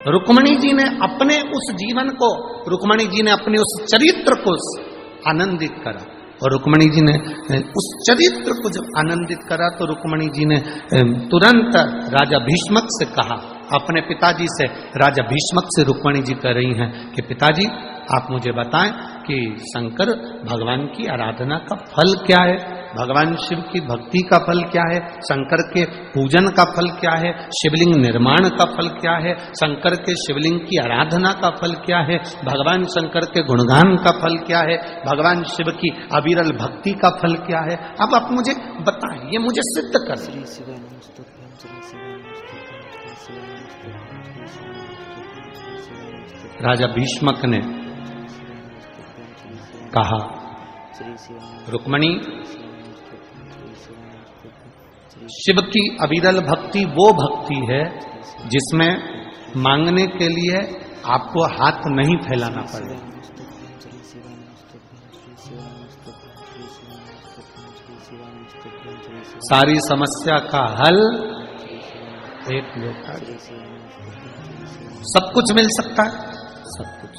रुक्मणी जी ने अपने उस जीवन को, रुक्मणी जी ने अपने उस चरित्र को आनंदित करा, और रुक्मणी जी ने उस चरित्र को जब आनंदित करा तो रुक्मणी जी ने तुरंत राजा भीष्मक से कहा, अपने पिताजी से, राजा भीष्मक से रुक्मणी जी कह रही हैं कि पिताजी आप मुझे बताएं कि शंकर भगवान की आराधना का फल क्या है, भगवान शिव की भक्ति का फल क्या है, शंकर के पूजन का फल क्या है, शिवलिंग निर्माण का फल क्या है, शंकर के शिवलिंग की आराधना का फल क्या है, भगवान शंकर के गुणगान का फल क्या है, भगवान शिव की अविरल भक्ति का फल क्या है, अब आप मुझे बताएं, ये मुझे सिद्ध कर। राजा भीष्मक ने कहा, रुक्मणी, शिव की अविरल भक्ति वो भक्ति है जिसमें मांगने के लिए आपको हाथ नहीं फैलाना पड़े। सारी समस्या का हल एक लोटा, सब कुछ मिल सकता है, सब कुछ।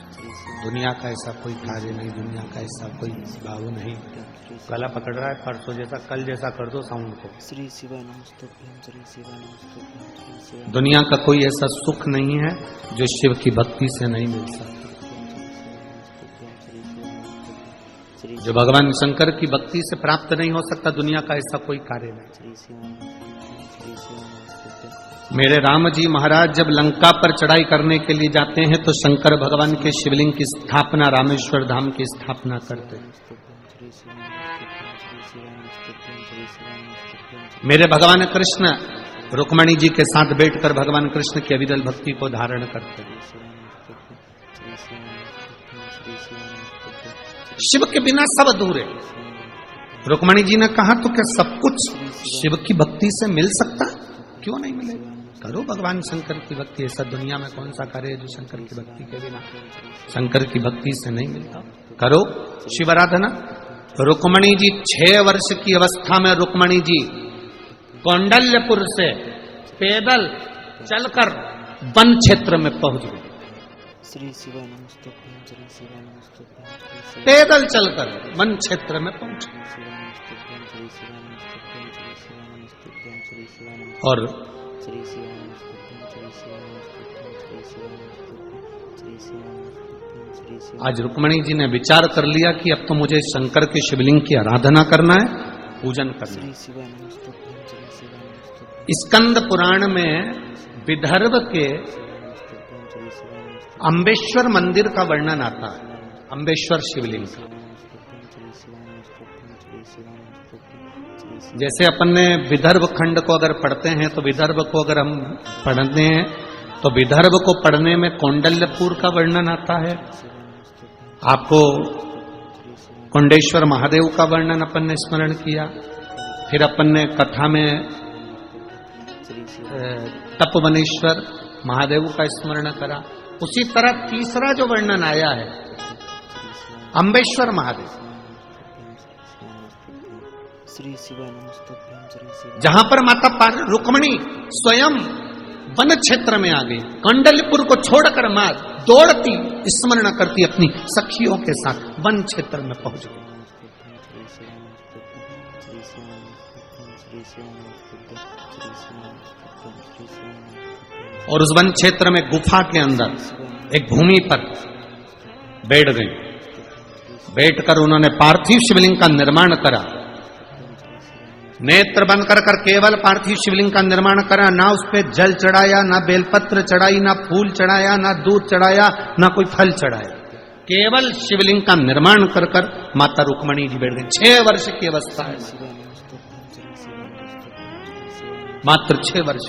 दुनिया का ऐसा कोई कार्य नहीं, दुनिया का ऐसा कोई बाबू नहीं, गला पकड़ रहा है, परसों जैसा कल जैसा कर दो साउंड को। दुनिया का कोई ऐसा सुख नहीं है जो शिव की भक्ति से नहीं मिल सकता। जो भगवान शंकर की भक्ति से प्राप्त नहीं हो सकता, दुनिया का ऐसा कोई कार्य नहीं। मेरे राम जी महाराज जब लंका पर चढ़ाई करने के लिए जाते हैं तो शंकर भगवान के शिवलिंग की स्थापना, रामेश्वर धाम की स्थापना करते हैं। मेरे भगवान कृष्ण रुक्मणी जी के साथ बैठकर भगवान कृष्ण की अविरल भक्ति को धारण करते हैं। शिव के बिना सब अधूरे। रुक्मणी जी ने कहा तो क्या सब कुछ शिव की भक्ति से मिल सकता? क्यों नहीं मिलेगा? करो भगवान शंकर की भक्ति। ऐसा दुनिया में कौन सा कार्य है जो शंकर की भक्ति के बिना, शंकर की भक्ति से नहीं मिलता? करो शिव आराधना। रुक्मणी जी 6 वर्ष की अवस्था में रुक्मणी जी कौंडल्यपुर से पैदल चलकर वन क्षेत्र में पहुंच गए। पैदल चलकर वन क्षेत्र में पहुंचे और आज रुक्मणी जी ने विचार कर लिया कि अब तो मुझे शंकर के शिवलिंग की आराधना करना है, पूजन करना है। स्कंद पुराण में विदर्भ के अम्बेश्वर मंदिर का वर्णन आता है, अम्बेश्वर शिवलिंग का। जैसे अपन ने विदर्भ खंड को अगर पढ़ते हैं तो विदर्भ को अगर हम पढ़ते हैं तो विदर्भ को पढ़ने में कौंडल्यपुर का वर्णन आता है। आपको कुंडेश्वर महादेव का वर्णन अपन ने स्मरण किया। फिर अपन ने कथा में तपवनेश्वर महादेव का स्मरण करा। उसी तरह तीसरा जो वर्णन आया है अम्बेश्वर महादेव, जहां पर माता रुक्मणी स्वयं वन क्षेत्र में आ गई। कौंडल्यपुर को छोड़कर मां दौड़ती स्मरण करती अपनी सखियों के साथ वन क्षेत्र में पहुंच गई। और उस वन क्षेत्र में गुफा के अंदर एक भूमि पर बैठ गई। बैठकर उन्होंने पार्थिव शिवलिंग का निर्माण करा। नेत्र बंद कर केवल पार्थिव शिवलिंग का निर्माण करा। ना उस पे जल चढ़ाया, ना बेलपत्र चढ़ाई, ना फूल चढ़ाया, ना दूध चढ़ाया, ना कोई फल चढ़ाया। केवल शिवलिंग का निर्माण कर माता रुक्मणी जी बैठ गई। 6 वर्ष की अवस्था है, मात्र 6 वर्ष।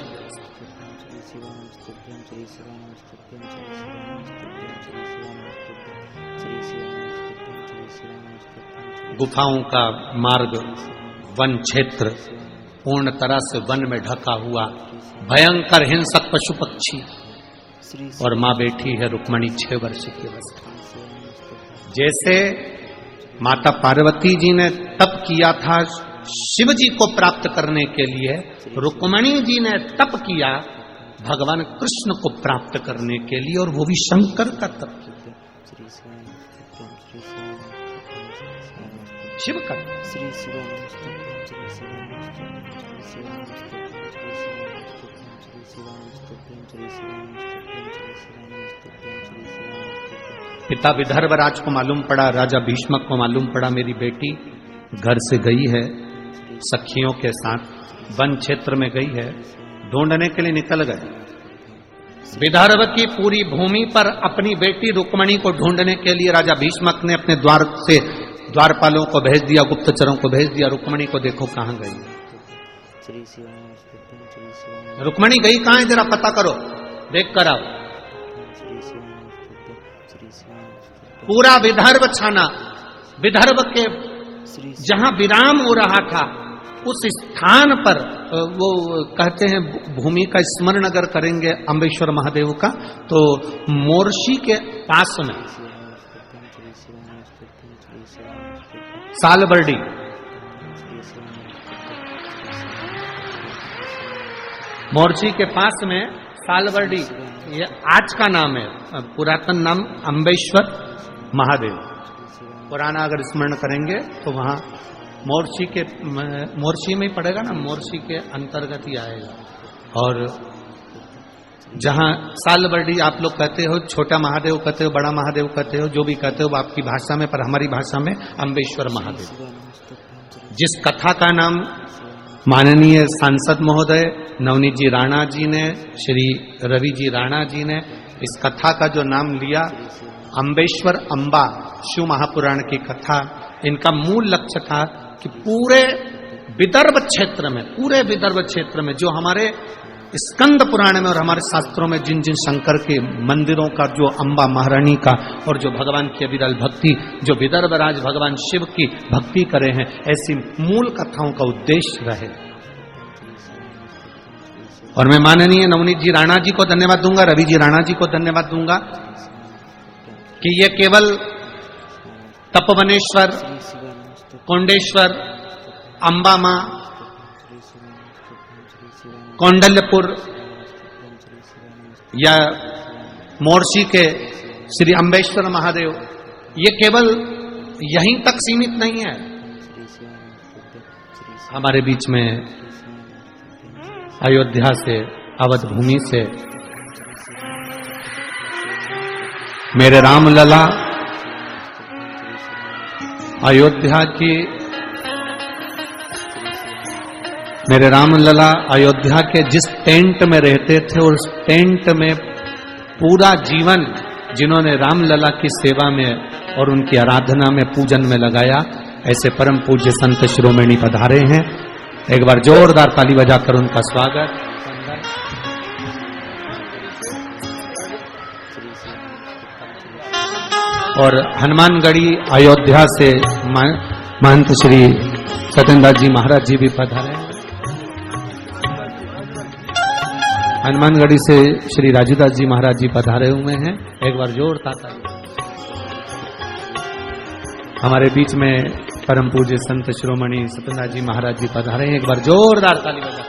गुफाओं का मार्ग, वन क्षेत्र पूर्ण तरह से वन में ढका हुआ, भयंकर हिंसक पशु पक्षी, और मां बैठी है रुक्मणी 6 वर्ष की अवस्था। जैसे माता पार्वती जी ने तप किया था शिव जी को प्राप्त करने के लिए, रुक्मणी जी ने तप किया भगवान कृष्ण को प्राप्त करने के लिए, और वो भी शंकर का तत्व, शिव का। पिता विदर्भराज को मालूम पड़ा, राजा भीष्मक को मालूम पड़ा मेरी बेटी घर से गई है, सखियों के साथ वन क्षेत्र में गई है, ढूंढने के लिए निकल गए। विदर्भ की पूरी भूमि पर अपनी बेटी रुक्मणी को ढूंढने के लिए राजा भीष्मक ने अपने द्वार से द्वारपालों को भेज दिया, गुप्तचरों को भेज दिया, रुक्मणी को देखो कहां गई, रुक्मणी गई कहां है, जरा पता करो, देख कर आओ। पूरा विदर्भ छाना, विदर्भ के जहां विराम हो रहा था उस स्थान पर, वो कहते हैं भूमि का स्मरण अगर करेंगे अम्बेश्वर महादेव का, तो मोर्शी के पास में सालबर्डी, मोर्शी के पास में सालबर्डी, ये आज का नाम है, पुरातन नाम अम्बेश्वर महादेव। पुराना अगर स्मरण करेंगे तो वहां मोर्शी में ही पड़ेगा ना, मोर्शी के अंतर्गत ही आएगा। और जहां सालबर्डी आप लोग कहते हो, छोटा महादेव कहते हो, बड़ा महादेव कहते हो, जो भी कहते हो आपकी भाषा में, पर हमारी भाषा में अम्बेश्वर महादेव। जिस कथा का नाम माननीय सांसद महोदय नवनीत जी राणा जी ने, श्री रवि जी राणा जी ने इस कथा का जो नाम लिया, अम्बेश्वर अंबा, शिव महापुराण की कथा, इनका मूल लक्ष्य था कि पूरे विदर्भ क्षेत्र में जो हमारे स्कंद पुराण में और हमारे शास्त्रों में जिन जिन शंकर के मंदिरों का, जो अंबा महारानी का और जो भगवान की अविरल भक्ति, जो विदर्भ राज भगवान शिव की भक्ति करे हैं, ऐसी मूल कथाओं का उद्देश्य रहे। और मैं माननीय नवनीत जी राणा जी को धन्यवाद दूंगा, रवि जी राणा जी को धन्यवाद दूंगा कि ये केवल तपोवनेश्वर, कोंडेश्वर, अंबा मां, कौंडल्यपुर या मोर्शी के श्री अम्बेश्वर महादेव, ये केवल यहीं तक सीमित नहीं है। हमारे बीच में अयोध्या से, अवध भूमि से मेरे रामलला अयोध्या की, मेरे रामलला अयोध्या के जिस टेंट में रहते थे, उस टेंट में पूरा जीवन जिन्होंने रामलला की सेवा में और उनकी आराधना में, पूजन में लगाया, ऐसे परम पूज्य संत शिरोमणि पधारे हैं। एक बार जोरदार ताली बजाकर उनका स्वागत। और हनुमानगढ़ी अयोध्या से महंत श्री सत्येंद्र जी महाराज जी भी पधारे। हनुमानगढ़ी से श्री राजूदास जी महाराज जी पधारे हुए हैं। एक बार जोरदार ताली। हमारे बीच में परम पूज्य संत शिरोमणि सत्येंद्र जी महाराज जी पधारे हैं। एक बार जोरदार ताली बजा।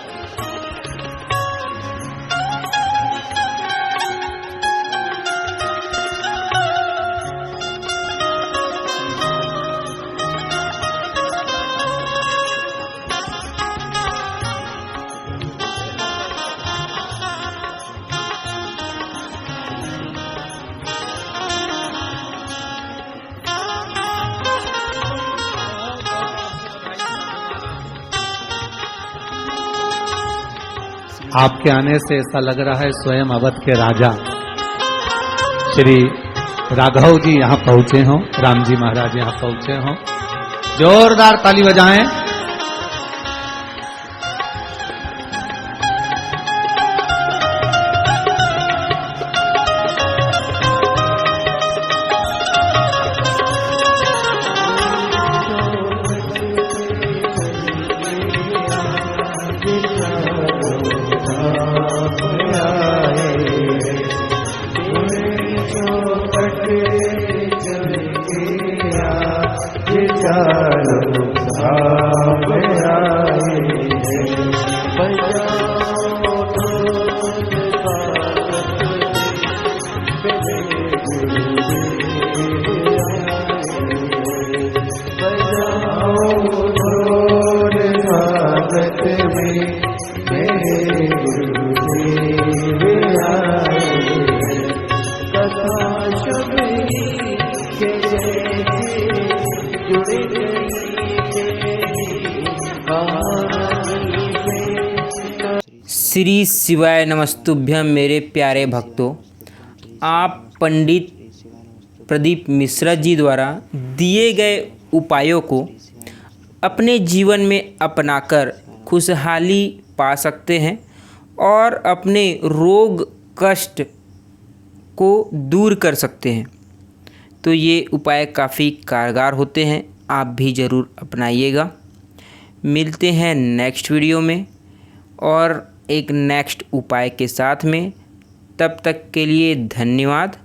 आपके आने से ऐसा लग रहा है स्वयं अवध के राजा श्री राघव जी यहाँ पहुंचे हों, राम जी महाराज यहाँ पहुंचे हों। जोरदार ताली बजाएं। चालो श्री शिवाय नमस्तुभ्यम। मेरे प्यारे भक्तों, आप पंडित प्रदीप मिश्रा जी द्वारा दिए गए उपायों को अपने जीवन में अपनाकर खुशहाली पा सकते हैं और अपने रोग कष्ट को दूर कर सकते हैं। तो ये उपाय काफ़ी कारगर होते हैं, आप भी ज़रूर अपनाइएगा। मिलते हैं नेक्स्ट वीडियो में और एक नेक्स्ट उपाय के साथ में। तब तक के लिए धन्यवाद।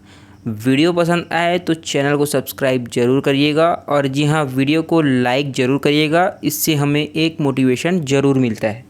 वीडियो पसंद आए तो चैनल को सब्सक्राइब ज़रूर करिएगा और जी हाँ, वीडियो को लाइक ज़रूर करिएगा। इससे हमें एक मोटिवेशन ज़रूर मिलता है।